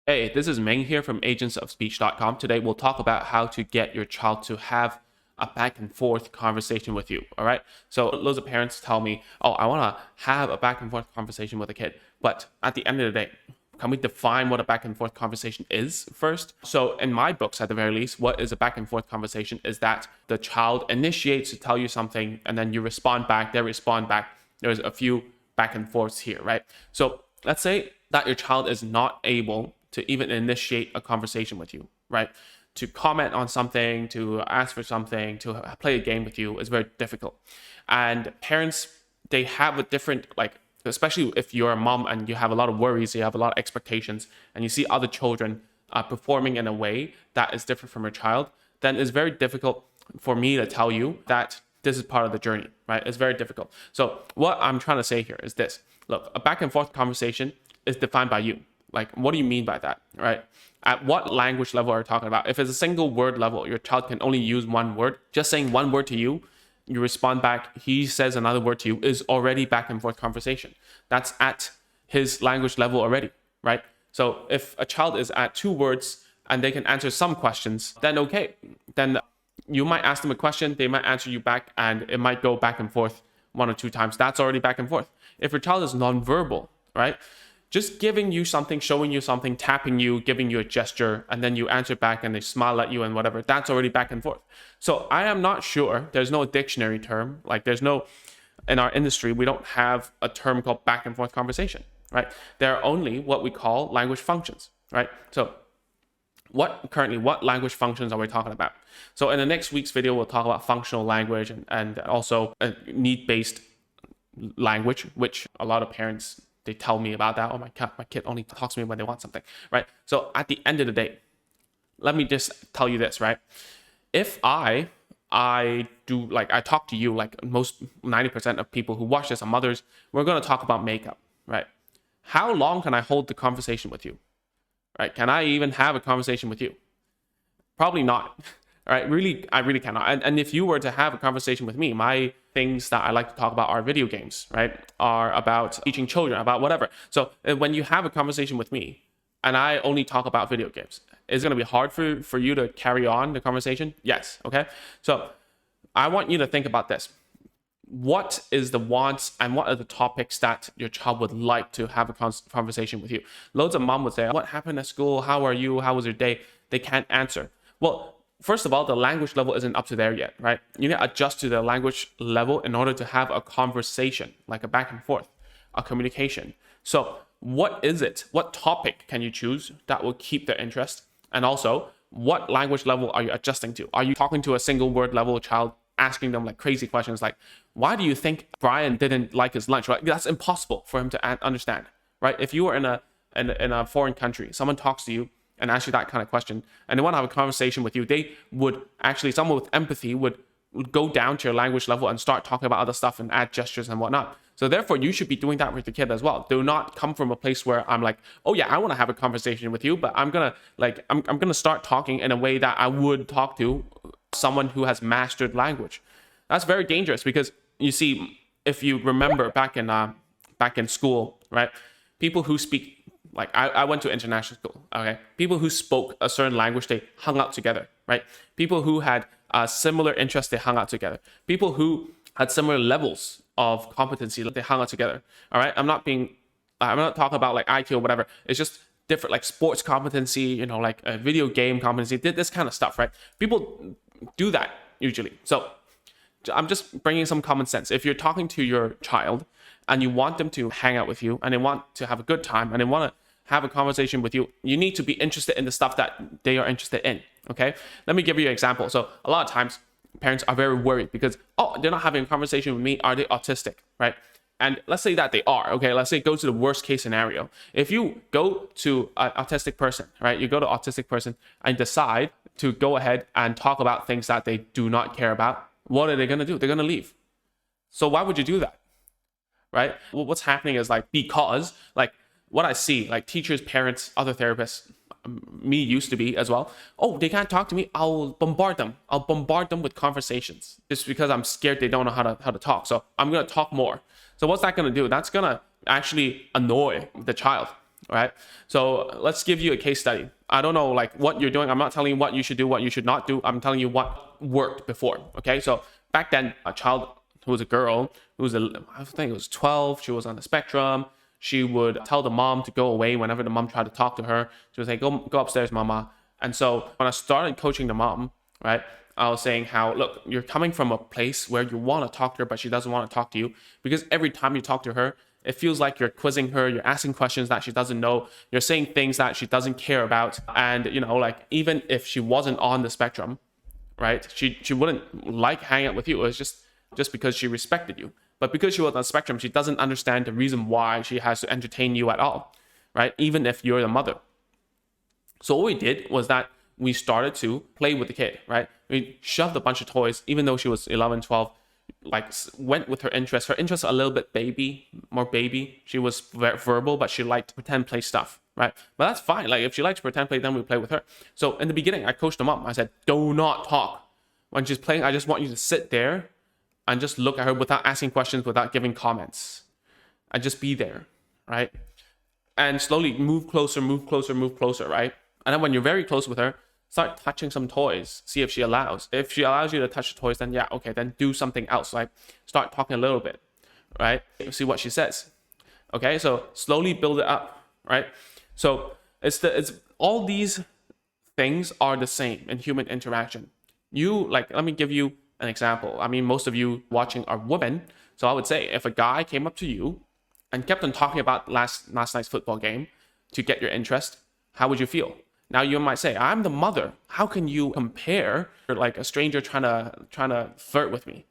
Hey, this is Meng here from agentsofspeech.com. Today we'll talk about how to get your child to have a back and forth conversation with you. All right. So loads of parents tell me, oh, I want to have a back and forth conversation with a kid. But at the end of the day, can we define what a back and forth conversation is first? So in my books, at the very least, what is a back and forth conversation is that the child initiates to tell you something and then you respond back, they respond back. There's a few back and forths here, right? So let's say that your child is not able to even initiate a conversation with you, right? To comment on something, to ask for something, to play a game with you is very difficult. And parents, they have a different, like, especially if you're a mom and you have a lot of worries, you have a lot of expectations, and you see other children performing in a way that is different from your child, then it's very difficult for me to tell you that this is part of the journey, right? It's very difficult. So what I'm trying to say here is this. Look, a back and forth conversation is defined by you. Like, what do you mean by that, right? At what language level are you talking about? If it's a single word level, your child can only use one word. Just saying one word to you, you respond back, he says another word to you, is already back and forth conversation. That's at his language level already, right? So if a child is at two words and they can answer some questions, then okay. Then you might ask them a question, they might answer you back, and it might go back and forth one or two times. That's already back and forth. If your child is nonverbal, right? Just giving you something, showing you something, tapping you, giving you a gesture, and then you answer back and they smile at you and whatever, that's already back and forth. So I am not sure, there's no dictionary term, like there's no, in our industry, we don't have a term called back and forth conversation, right? There are only what we call language functions, right? So what language functions are we talking about? So in the next week's video, we'll talk about functional language and also need-based language, which a lot of parents, they tell me about that. Oh, my kid only talks to me when they want something, right? So at the end of the day, let me just tell you this, right? If I do, like, I talk to you, like most 90% of people who watch this are mothers, we're going to talk about makeup, right? How long can I hold the conversation with you, right? Can I even have a conversation with you? Probably not. All right, really, I really cannot. And if you were to have a conversation with me, my things that I like to talk about are video games, right? Are about teaching children, about whatever. So when you have a conversation with me and I only talk about video games, is it going to be hard for you to carry on the conversation? Yes, okay? So I want you to think about this. What is the wants and what are the topics that your child would like to have a conversation with you? Loads of mom would say, what happened at school? How are you? How was your day? They can't answer. Well, first of all, the language level isn't up to there yet, right? You need to adjust to the language level in order to have a conversation, like a back and forth, a communication. So what is it? What topic can you choose that will keep their interest? And also, what language level are you adjusting to? Are you talking to a single word level child, asking them like crazy questions like, why do you think Brian didn't like his lunch, right? That's impossible for him to understand, right? If you are in a foreign country, someone talks to you and ask you that kind of question, and they want to have a conversation with you, they would actually, someone with empathy would go down to your language level and start talking about other stuff and add gestures and whatnot. So therefore, you should be doing that with your kid as well. Do not come from a place where I'm like, oh yeah, I want to have a conversation with you, but I'm gonna start talking in a way that I would talk to someone who has mastered language. That's very dangerous because you see, if you remember back in school, right? People who speak, like I went to international school, okay? People who spoke a certain language, they hung out together, right? People who had similar interests, they hung out together. People who had similar levels of competency, they hung out together, all right? I'm not talking about like IQ or whatever. It's just different, like sports competency, you know, like a video game competency, this kind of stuff, right? People do that usually. So I'm just bringing some common sense. If you're talking to your child and you want them to hang out with you and they want to have a good time and they want to have a conversation with you, you need to be interested in the stuff that they are interested in, okay? Let me give you an example. So a lot of times parents are very worried because, oh, they're not having a conversation with me. Are they autistic, right? And let's say that they are, okay? Let's say go to the worst case scenario. If you go to an autistic person, right? You go to an autistic person and decide to go ahead and talk about things that they do not care about, what are they going to do? They're going to leave. So why would you do that, right? Well, what's happening is like, because like what I see, like teachers, parents, other therapists, me used to be as well. Oh, they can't talk to me. I'll bombard them. I'll bombard them with conversations just because I'm scared they don't know how to talk. So I'm going to talk more. So what's that going to do? That's going to actually annoy the child. All right. So let's give you a case study. I don't know like what you're doing. I'm not telling you what you should do, what you should not do. I'm telling you what worked before. Okay. So back then, a child who was a girl, I think it was 12. She was on the spectrum. She would tell the mom to go away whenever the mom tried to talk to her. She would say, go upstairs, mama. And so when I started coaching the mom, right, I was saying how, look, you're coming from a place where you want to talk to her, but she doesn't want to talk to you, because every time you talk to her, it feels like you're quizzing her, you're asking questions that she doesn't know, you're saying things that she doesn't care about. And, like even if she wasn't on the spectrum, right, she wouldn't like hanging out with you. It was just because she respected you. But because she was on the spectrum, she doesn't understand the reason why she has to entertain you at all, right? Even if you're the mother. So what we did was that we started to play with the kid, right? We shoved a bunch of toys, even though she was 11, 12, like went with her interests. Her interests are a little bit more baby. She was verbal, but she liked to pretend play stuff, right? But that's fine. Like if she likes to pretend play, then we play with her. So in the beginning, I coached them up. I said, do not talk. When she's playing, I just want you to sit there and just look at her without asking questions, without giving comments, and just be there, right? And slowly move closer, right? And then when you're very close with her, start touching some toys. See if she allows. If she allows you to touch the toys, then yeah, okay, then do something else. Like start talking a little bit, right? See what she says. Okay, so slowly build it up, right? So it's all these things are the same in human interaction. Let me give you an example. I mean, most of you watching are women. So I would say if a guy came up to you and kept on talking about last night's football game to get your interest, how would you feel? Now you might say, I'm the mother. How can you compare like a stranger trying to flirt with me?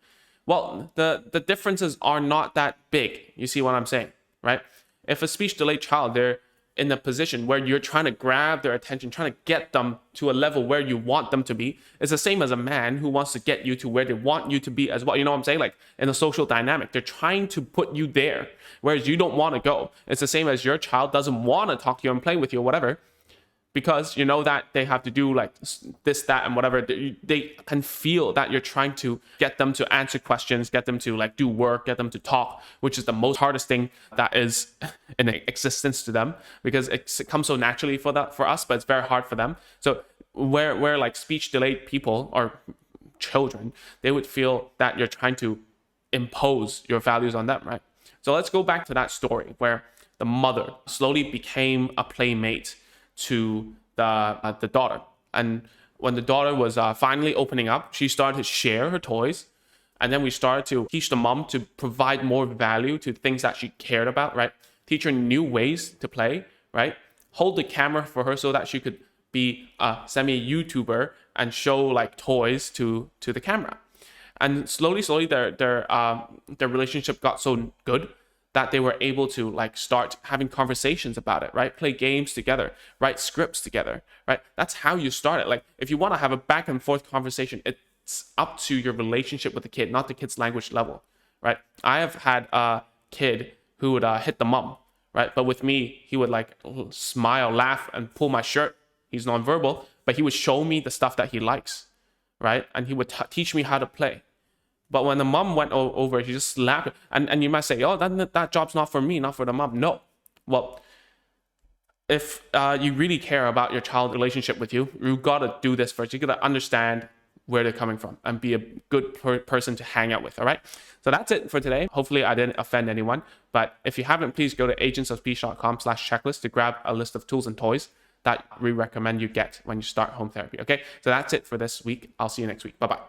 Well, the differences are not that big. You see what I'm saying, right? If a speech delayed child, they're in a position where you're trying to grab their attention, trying to get them to a level where you want them to be. It's the same as a man who wants to get you to where they want you to be as well. You know what I'm saying? Like in a social dynamic, they're trying to put you there, whereas you don't want to go. It's the same as your child doesn't want to talk to you and play with you or whatever, because you know that they have to do like this, that, and whatever. They can feel that you're trying to get them to answer questions, get them to like do work, get them to talk, which is the most hardest thing that is in existence to them, because it comes so naturally for us, but it's very hard for them. So where like speech delayed people or children, they would feel that you're trying to impose your values on them, right? So let's go back to that story where the mother slowly became a playmate to the daughter. And when the daughter was finally opening up, she started to share her toys. And then we started to teach the mom to provide more value to things that she cared about, right? Teach her new ways to play, right? Hold the camera for her so that she could be a semi-YouTuber and show like toys to the camera. And slowly, their relationship got so good that they were able to like start having conversations about it, right? Play games together, write scripts together, right? That's how you start it. Like if you want to have a back and forth conversation, it's up to your relationship with the kid, not the kid's language level, right? I have had a kid who would hit the mom, right? But with me, he would like smile, laugh, and pull my shirt. He's nonverbal, but he would show me the stuff that he likes, right? And he would teach me how to play. But when the mom went over, he just slapped her. And you might say, oh, that job's not for me, not for the mom. No. Well, if you really care about your child's relationship with you, you got to do this first. You got to understand where they're coming from and be a good person to hang out with, all right? So that's it for today. Hopefully I didn't offend anyone. But if you haven't, please go to agentsofspeech.com/checklist to grab a list of tools and toys that we recommend you get when you start home therapy, okay? So that's it for this week. I'll see you next week. Bye-bye.